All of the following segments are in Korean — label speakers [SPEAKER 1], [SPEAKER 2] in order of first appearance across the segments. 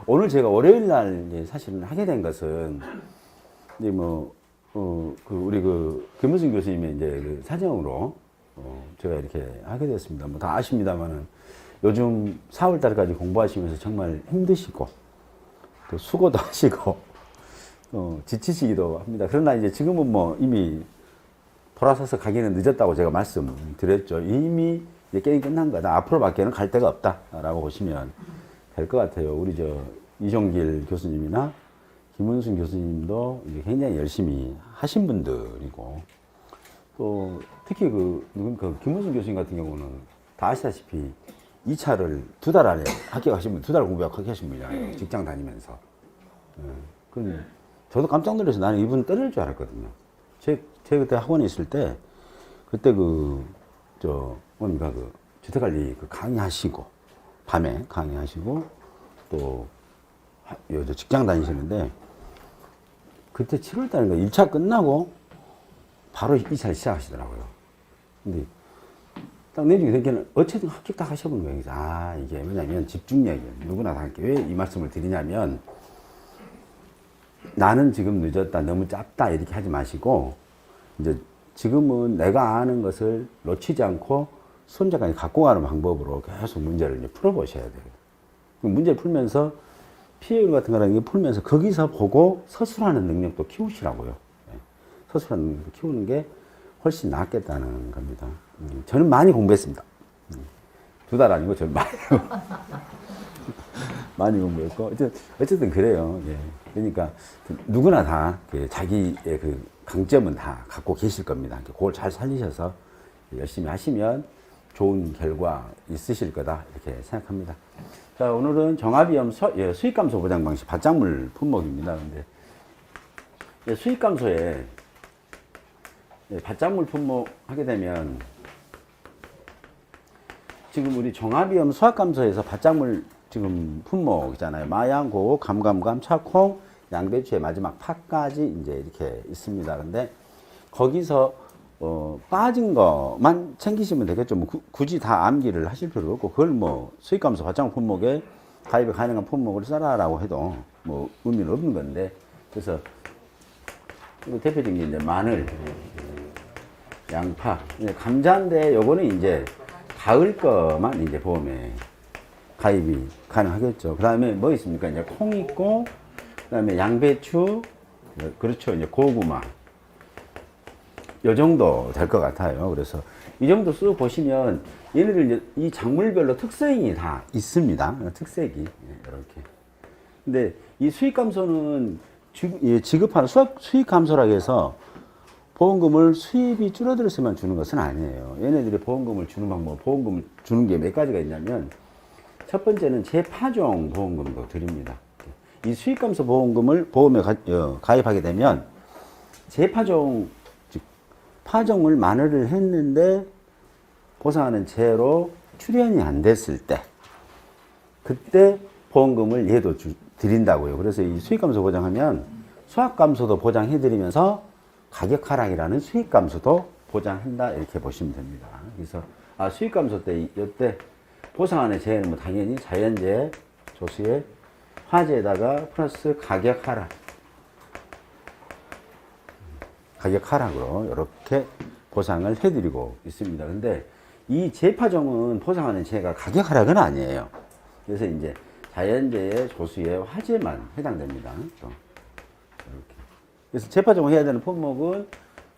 [SPEAKER 1] 오늘 제가 월요일 날 이제 사실은 하게 된 것은 이제 뭐, 우리 김무승 교수님의 이제 사정으로 제가 이렇게 하게 됐습니다. 뭐 다 아십니다만은 요즘 4월 달까지 공부하시면서 정말 힘드시고 또 수고도 하시고 지치시기도 합니다. 그러나 이제 지금은 뭐 이미 돌아서서 가기는 늦었다고 제가 말씀드렸죠. 이미 이제 게임 끝난 거다. 앞으로밖에는 갈 데가 없다라고 보시면 될 것 같아요. 우리 이종길 교수님이나 김은순 교수님도 굉장히 열심히 하신 분들이고, 또 특히 김은순 교수님 같은 경우는 다 아시다시피 2차를 2달 안에 합격하신 분, 2달 공부하고 합격하신 분이잖아요. 직장 다니면서. 저도 깜짝 놀라서 나는 이분 때릴 줄 알았거든요. 제가 그때 학원에 있을 때, 그때 주택관리 강의하시고, 밤에 강의하시고, 또, 직장 다니시는데, 그때 7월 달인가 1차 끝나고, 바로 2차를 시작하시더라고요. 근데, 딱 내중에 되기에는 어쨌든 합격 다 하셔보는 거예요. 아, 이게 뭐냐면 집중력이에요. 누구나 다 할게. 왜 이 말씀을 드리냐면, 나는 지금 늦었다, 너무 짧다, 이렇게 하지 마시고, 이제 지금은 내가 아는 것을 놓치지 않고 손자까지 갖고 가는 방법으로 계속 문제를 이제 풀어보셔야 돼요. 문제를 풀면서 피해율 같은 거라는 게 풀면서 거기서 보고 서술하는 능력도 키우시라고요. 서술하는 능력도 키우는 게 훨씬 낫겠다는 겁니다. 저는 많이 공부했습니다. 2달 아니고 저는 많이 공부했고, 어쨌든 그래요. 예. 그러니까 누구나 다 자기의 강점은 다 갖고 계실 겁니다. 그걸 잘 살리셔서 열심히 하시면 좋은 결과 있으실 거다, 이렇게 생각합니다. 자, 오늘은 종합위험 수익감소 보장 방식 밭작물 품목입니다. 근데 수익감소에 밭작물 품목 하게 되면 지금 우리 종합위험 수확감소에서 밭작물 지금 품목이잖아요. 마양, 고구, 감감감, 차콩, 양배추의 마지막 파까지 이제 이렇게 있습니다. 근데 거기서 빠진 것만 챙기시면 되겠죠. 뭐 굳이 다 암기를 하실 필요 없고, 그걸 뭐 수익감소 밭작물 품목에 가입이 가능한 품목을 써라라고 해도 뭐 의미는 없는 건데, 그래서 대표적인 게 이제 마늘, 양파, 감자인데 요거는 이제 가을 거만 이제 보험에 가입이 가능하겠죠. 그 다음에 뭐 있습니까? 이제 콩 있고, 그 다음에 양배추, 그렇죠. 이제 고구마. 요 정도 될 것 같아요. 그래서 이 정도 쓱 보시면 얘네들 이제 이 작물별로 특성이 다 있습니다. 특색이. 이렇게. 근데 이 수익 감소는 지급하는 수익 감소라고 해서 보험금을 수입이 줄어들었으면 주는 것은 아니에요. 얘네들이 보험금을 주는 방법, 보험금을 주는 게 몇 가지가 있냐면, 첫 번째는 재파종 보험금도 드립니다. 이 수익감소 보험금을 보험에 가입하게 되면 재파종, 즉 파종을 마늘을 했는데 보상하는 재로 출현이 안 됐을 때, 그때 보험금을 얘도 드린다고요. 그래서 이 수익감소 보장하면 수확감소도 보장해드리면서 가격 하락이라는 수익감소도 보장한다, 이렇게 보시면 됩니다. 그래서 수익감소 때 이때 보상하는 재해는 뭐 당연히 자연재해, 조수해, 화재에다가 플러스 가격 하락. 가격 하락으로 이렇게 보상을 해드리고 있습니다. 근데 이 재파종은 보상하는 재해가 가격 하락은 아니에요. 그래서 이제 자연재해, 조수해, 화재만 해당됩니다. 또 이렇게. 그래서 재파종을 해야 되는 품목은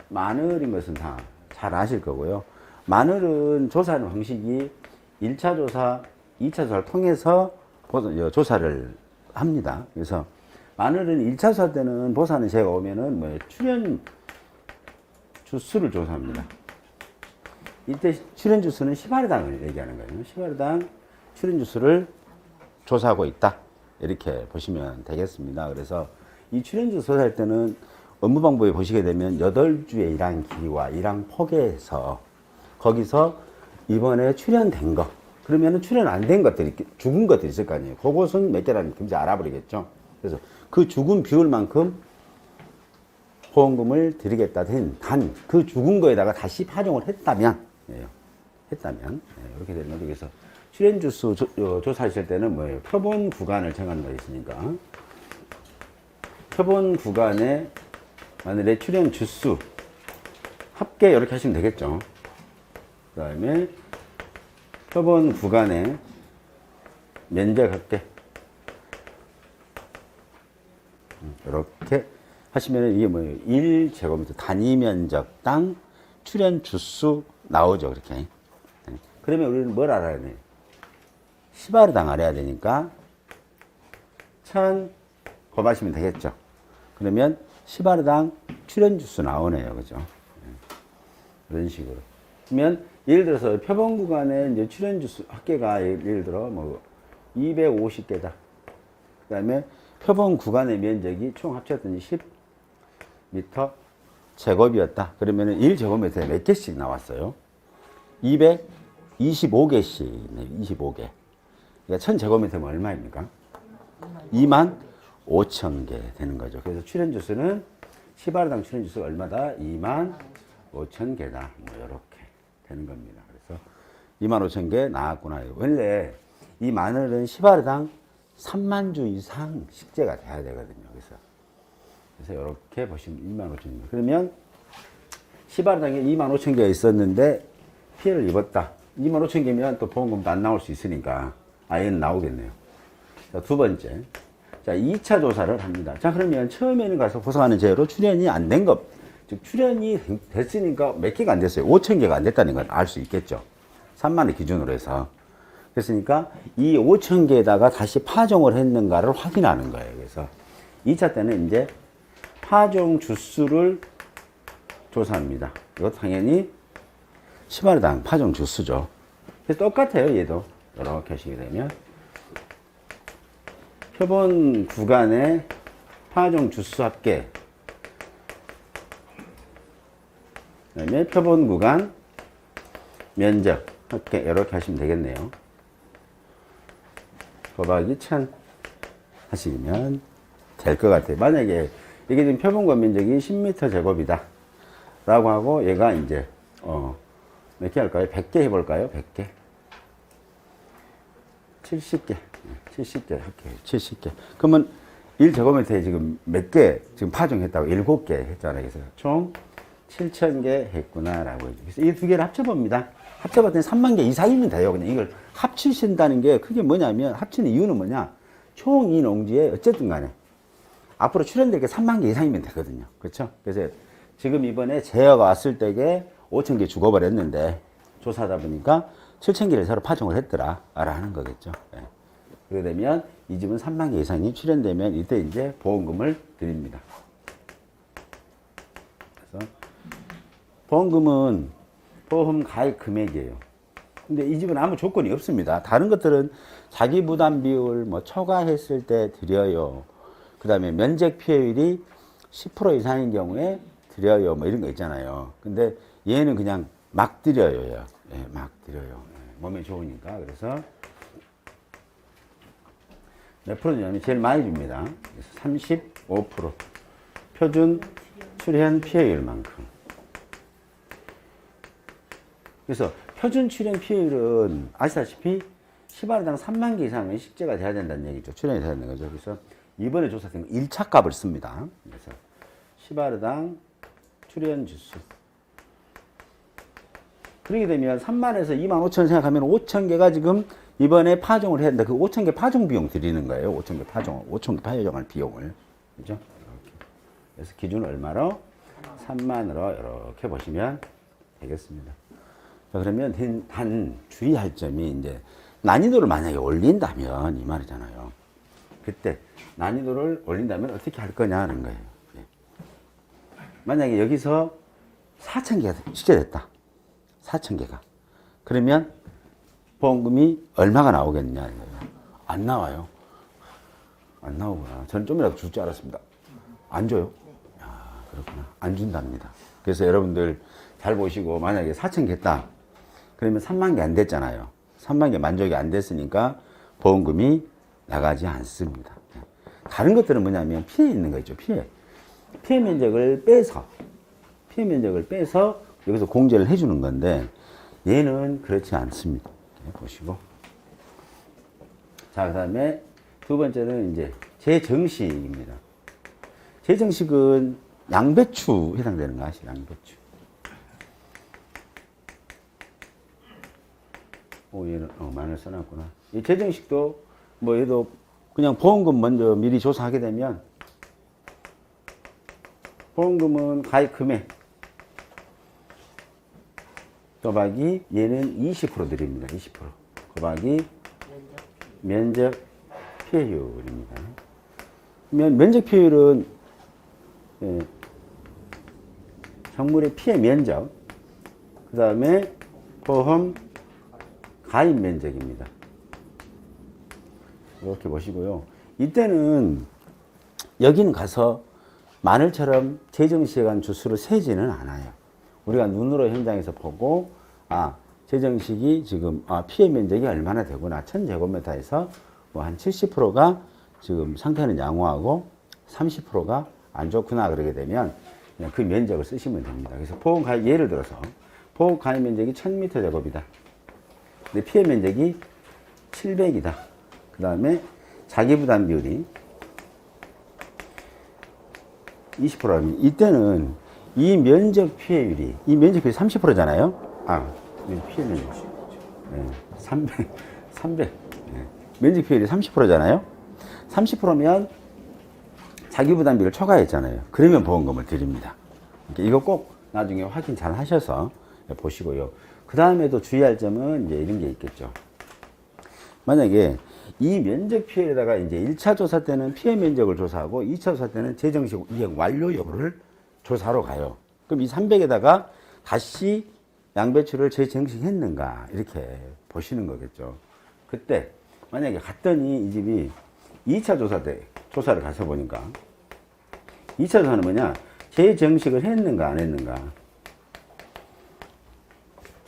[SPEAKER 1] 마늘인 것은 다 잘 아실 거고요. 마늘은 조사하는 방식이 1차 조사, 2차 조사를 통해서 조사를 합니다. 그래서 마늘은 1차 조사 때는 보사하는 재가 오면은 출현 주수를 조사합니다. 이때 출현 주수는 10하루당을 얘기하는 거예요. 10하루당 출현 주수를 조사하고 있다, 이렇게 보시면 되겠습니다. 그래서 이 출현 주수 조사할 때는 업무 방법에 보시게 되면 8주의 일항 길이와 일항 폭에서 거기서 이번에 출현된 거, 그러면은 출현 안 된 것들이, 죽은 것들이 있을 거 아니에요. 그것은 몇 개라는 게 알아버리겠죠. 그래서 그 죽은 비율만큼 보험금을 드리겠다. 단 그 죽은 거에다가 다시 파종을 했다면, 이렇게 되는 거죠. 그래서 출연 주수 조사하실 때는 뭐예요? 표본 구간을 정하는 거 있으니까. 표본 구간에 만일에 출연 주수 합계 이렇게 하시면 되겠죠. 그 다음에 표본 구간에 면적 합계 이렇게 하시면 이게 뭐예요? 1제곱미터 단위 면적당 출연 주수 나오죠. 그렇게. 그러면 우리는 뭘 알아야 돼요? 10아르당 알아야 되니까 1000 곱하시면 되겠죠. 그러면 10아르당 출연 주수 나오네요. 그죠? 그런 식으로. 그러면 예를 들어서 표본 구간에 이제 출연 주수 합계가 예를 들어 뭐 250개다. 그 다음에 표본 구간의 면적이 총 합쳤더니 10m 제곱이었다. 그러면 1제곱미터에 몇 개씩 나왔어요? 225개씩. 25개. 그러니까 1000제곱미터면 얼마입니까? 25,000개 되는 거죠. 그래서 출연 주수는 10아르당 출연 주수가 얼마다? 25,000개다. 뭐 이렇게 되는 겁니다. 그래서 25,000개 나왔구나. 원래 이 마늘은 10아르당 3만 주 이상 식재가 돼야 되거든요. 그래서 이렇게 보시면 25,000개. 그러면 10아르당에 25,000개가 있었는데 피해를 입었다. 25,000개면 또 보험금도 안 나올 수 있으니까 얘는 나오겠네요. 자, 두 번째. 자, 2차 조사를 합니다. 자, 그러면 처음에는 가서 고소하는 죄로 출연이 안 된 것, 즉 출연이 됐으니까 몇 개가 안 됐어요. 5,000개가 안 됐다는 걸 알 수 있겠죠. 3만을 기준으로 해서. 그랬으니까 이 5,000개에다가 다시 파종을 했는가를 확인하는 거예요. 그래서 2차 때는 이제 파종 주수를 조사합니다. 이것도 당연히 10아르당 파종 주수죠. 그래서 똑같아요. 얘도 이렇게 하시게 되면 표본 구간의 파종 주수 합계, 그 다음에 표본 구간 면적 합계 이렇게 하시면 되겠네요. 곱하기 1000 하시면 될 것 같아요. 만약에 이게 지금 표본권 면적이 10m 제곱이다 라고 하고 얘가 이제 몇 개 할까요? 100개 해볼까요? 100개 70개 70개 할게요. 70개 그러면 1제곱미터에 지금 몇 개 지금 파종했다고 7개 했잖아요. 그래서 총 7,000개 했구나 라고 해요. 그래서 이 두 개를 합쳐봅니다. 합쳐봤더니 3만 개 이상이면 돼요. 그냥 이걸 합치신다는 게 그게 뭐냐면 합치는 이유는 뭐냐, 총 이 농지에 어쨌든 간에 앞으로 출연될 게 3만 개 이상이면 되거든요. 그렇죠? 그래서 지금 이번에 제어가 왔을 때에 5,000개 죽어버렸는데 조사하다 보니까 7,000개를 새로 파종을 했더라 라는 거겠죠. 네. 그렇게 되면 이 집은 3만 개 이상이 출연되면 이때 이제 보험금을 드립니다. 그래서 보험금은 보험 가입 금액이에요. 근데 이 집은 아무 조건이 없습니다. 다른 것들은 자기 부담 비율 뭐 초과했을 때 드려요. 그 다음에 면적 피해율이 10% 이상인 경우에 드려요. 뭐 이런 거 있잖아요. 근데 얘는 그냥 막 드려요. 예, 막 드려요. 예, 몸에 좋으니까. 그래서 몇 프로 주냐면 제일 많이 줍니다. 35%. 표준 출현 피해율만큼. 그래서 표준 출현 피해율은 아시다시피 10아르당 3만 개 이상은 식재가 돼야 된다는 얘기죠. 출현이 돼야 되는 거죠. 그래서 이번에 조사된 1차 값을 씁니다. 그래서 10아르당 출현 주수. 그렇게 되면 3만에서 25,000 생각하면 5,000개가 지금 이번에 파종을 해야 되는데 그 5,000개 파종 비용 드리는 거예요. 5,000개 파종할 비용을. 그죠? 이렇게. 그래서 기준 얼마로? 3만으로 이렇게 보시면 되겠습니다. 자, 그러면 단 주의할 점이 이제 난이도를 만약에 올린다면 이 말이잖아요. 그때 난이도를 올린다면 어떻게 할 거냐는 거예요. 만약에 여기서 4,000개가 식재됐다. 4,000개가. 그러면 보험금이 얼마가 나오겠느냐. 안 나와요. 안 나오구나. 저는 좀이라도 줄 줄 알았습니다. 안 줘요? 야, 그렇구나. 안 준답니다. 그래서 여러분들 잘 보시고 만약에 4,000개 했다. 그러면 3만 개 안 됐잖아요. 3만 개 만족이 안 됐으니까 보험금이 나가지 않습니다. 다른 것들은 뭐냐면 피해 있는 거 있죠. 피해 면적을 빼서 여기서 공제를 해주는 건데 얘는 그렇지 않습니다. 보시고 자, 그 다음에 두 번째는 이제 재정식입니다. 재정식은 양배추 해당되는 거 아시죠? 양배추. 오, 얘는, 마늘 써놨구나. 이 재정식도, 뭐, 얘도 그냥 보험금 먼저 미리 조사하게 되면, 보험금은 가입 금액, 곱하기 얘는 20% 드립니다. 20%. 곱하기 면적 피해율입니다. 면적 피해율은 정물의 피해 면적, 그 다음에 보험 가입 면적입니다. 이렇게 보시고요. 이때는 여기는 가서 마늘처럼 재정식한 주수를 세지는 않아요. 우리가 눈으로 현장에서 보고 재정식이 지금 피해 면적이 얼마나 되구나. 1000제곱미터에서 뭐 한 70%가 지금 상태는 양호하고 30%가 안 좋구나 그러게 되면 그냥 그 면적을 쓰시면 됩니다. 그래서 보험 가입, 예를 들어서 보험 가입 면적이 1000m 제곱이다. 근데 피해 면적이 700이다. 그 다음에 자기부담 비율이 20%라면 이때는 이 면적 피해율이 30%잖아요. 피해 면적. 300. 면적 피해율이 30%잖아요. 30%면 자기부담비를 초과했잖아요. 그러면 보험금을 드립니다. 이거 꼭 나중에 확인 잘 하셔서 보시고요. 그 다음에도 주의할 점은 이제 이런 게 있겠죠. 만약에 이 면적 피해에다가 이제 1차 조사 때는 피해 면적을 조사하고 2차 조사 때는 재정식 이행 완료 여부를 조사하러 가요. 그럼 이 300에다가 다시 양배추를 재정식했는가 이렇게 보시는 거겠죠. 그때 만약에 갔더니 이 집이 2차 조사 때 조사를 가서 보니까 2차 조사는 뭐냐? 재정식을 했는가 안 했는가?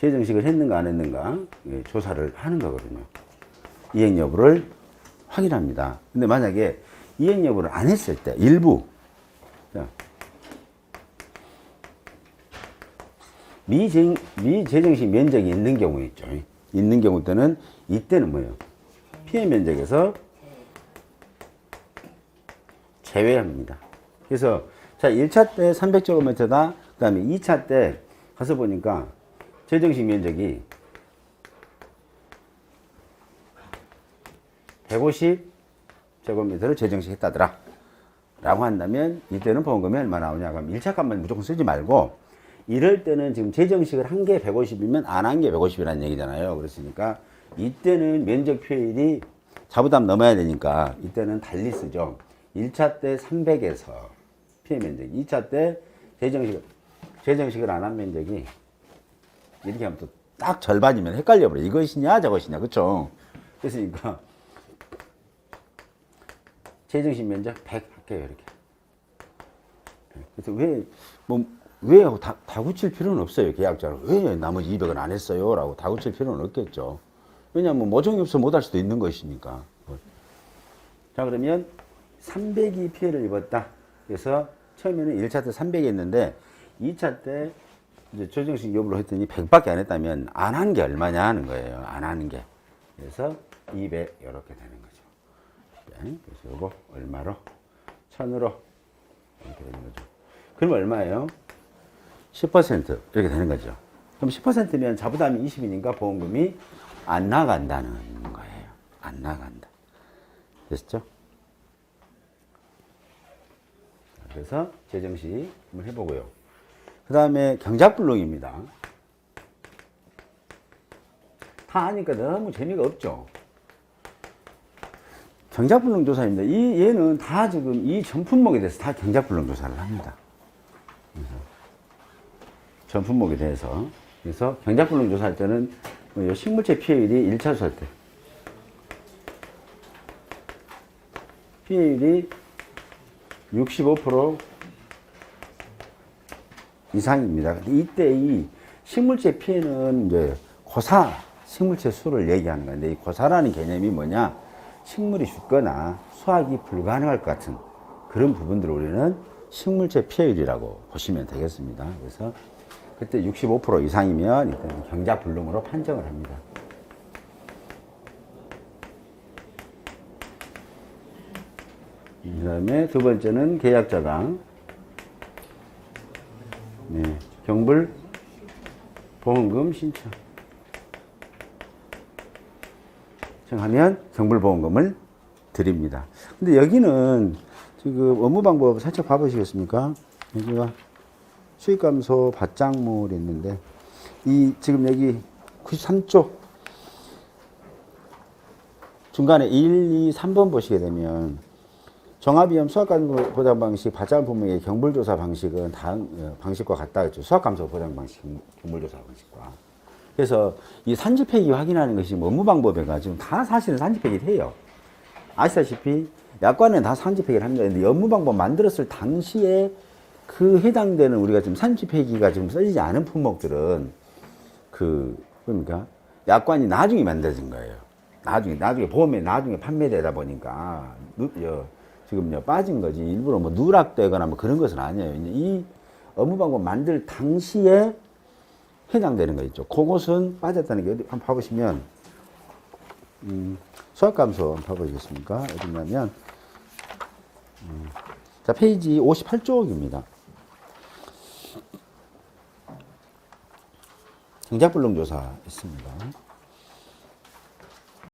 [SPEAKER 1] 재정식을 했는가 안 했는가? 조사를 하는 거거든요. 이행 여부를 확인합니다. 근데 만약에 이행 여부를 안 했을 때 일부 미재정식 면적이 있는 경우 있죠. 있는 경우 때는 이때는 뭐예요? 피해 면적에서 제외합니다. 그래서 자 1차 때 300제곱미터다. 그 다음에 2차 때 가서 보니까 재정식 면적이 150제곱미터를 재정식 했다더라 라고 한다면 이때는 보험금이 얼마 나오냐 그럼 1차 값만 무조건 쓰지 말고 이럴 때는 지금 재정식을 한 게 150이면 안 한 게 150이라는 얘기잖아요. 그렇으니까 이때는 면적 피해율이 자부담 넘어야 되니까 이때는 달리 쓰죠. 1차 때 300에서 피해 면적, 2차 때 재정식을 안 한 면적이 이렇게 하면 또 딱 절반이면 헷갈려버려. 이것이냐 저것이냐 그쵸? 그랬으니까 재정식 면적 100 할게요 이렇게. 그래서 왜 다구칠 필요는 없어요. 계약자로. 왜 나머지 200은 안 했어요? 라고 다구칠 필요는 없겠죠. 왜냐하면 모종이 없어 못 할 수도 있는 것이니까. 자, 그러면 300이 피해를 입었다. 그래서 처음에는 1차 때 300이 했는데 2차 때 이제 조정식 여부를 했더니 100밖에 안 했다면 안 한 게 얼마냐 하는 거예요. 안 하는 게. 그래서 200 이렇게 되는 거죠. 그래서 이거 얼마로? 1000으로 이렇게 되는 거죠. 그럼 얼마예요? 10% 이렇게 되는 거죠. 그럼 10%면 자부담이 20이니까 보험금이 안 나간다는 거예요. 안 나간다. 됐죠? 그래서 재정식 한번 해보고요. 그 다음에 경작불능입니다. 다 아니까 너무 재미가 없죠. 경작불능 조사입니다. 얘는 다 지금 이 전 품목에 대해서 다 경작불능 조사를 합니다. 전 품목에 대해서. 그래서 경작불능 조사할 때는 식물체 피해율이 1차 조사할 때 피해율이 65% 이상입니다. 이때 이 식물체 피해는 이제 고사 식물체 수를 얘기하는 건데 이 고사라는 개념이 뭐냐? 식물이 죽거나 수확이 불가능할 것 같은 그런 부분들을 우리는 식물체 피해율이라고 보시면 되겠습니다. 그래서 그때 65% 이상이면 일단 경작불능으로 판정을 합니다. 그 다음에 두 번째는 계약자강. 네, 경불 보험금 신청. 신청하면 경불 보험금을 드립니다. 근데 여기는 지금 업무 방법 살짝 봐보시겠습니까? 여기가 수익 감소 밭작물이 있는데 이 지금 여기 93쪽 중간에 1, 2, 3번 보시게 되면 종합위험 수학감소 보장 방식, 밭작물 품목의 경불조사 방식은 다음 방식과 같다겠죠. 수학감소 보장 방식, 경불조사 방식과. 그래서 이 산지폐기 확인하는 것이 업무 방법에가 지금 다 사실은 산지폐기를 해요. 아시다시피 약관은 다 산지폐기를 합니다. 근데 업무 방법 만들었을 당시에 그 해당되는 우리가 지금 산지폐기가 지금 써지지 않은 품목들은 그러니까 약관이 나중에 만들어진 거예요. 나중에 보험에 나중에 판매되다 보니까 지금 빠진 거지. 일부러 뭐 누락되거나 뭐 그런 것은 아니에요. 이 업무 방법 만들 당시에 해당되는 거 있죠. 그것은 빠졌다는 게 어디 한번 봐보시면 수학감소 한번 봐보시겠습니까? 어디냐면 자 페이지 58쪽입니다. 정작불능조사 있습니다.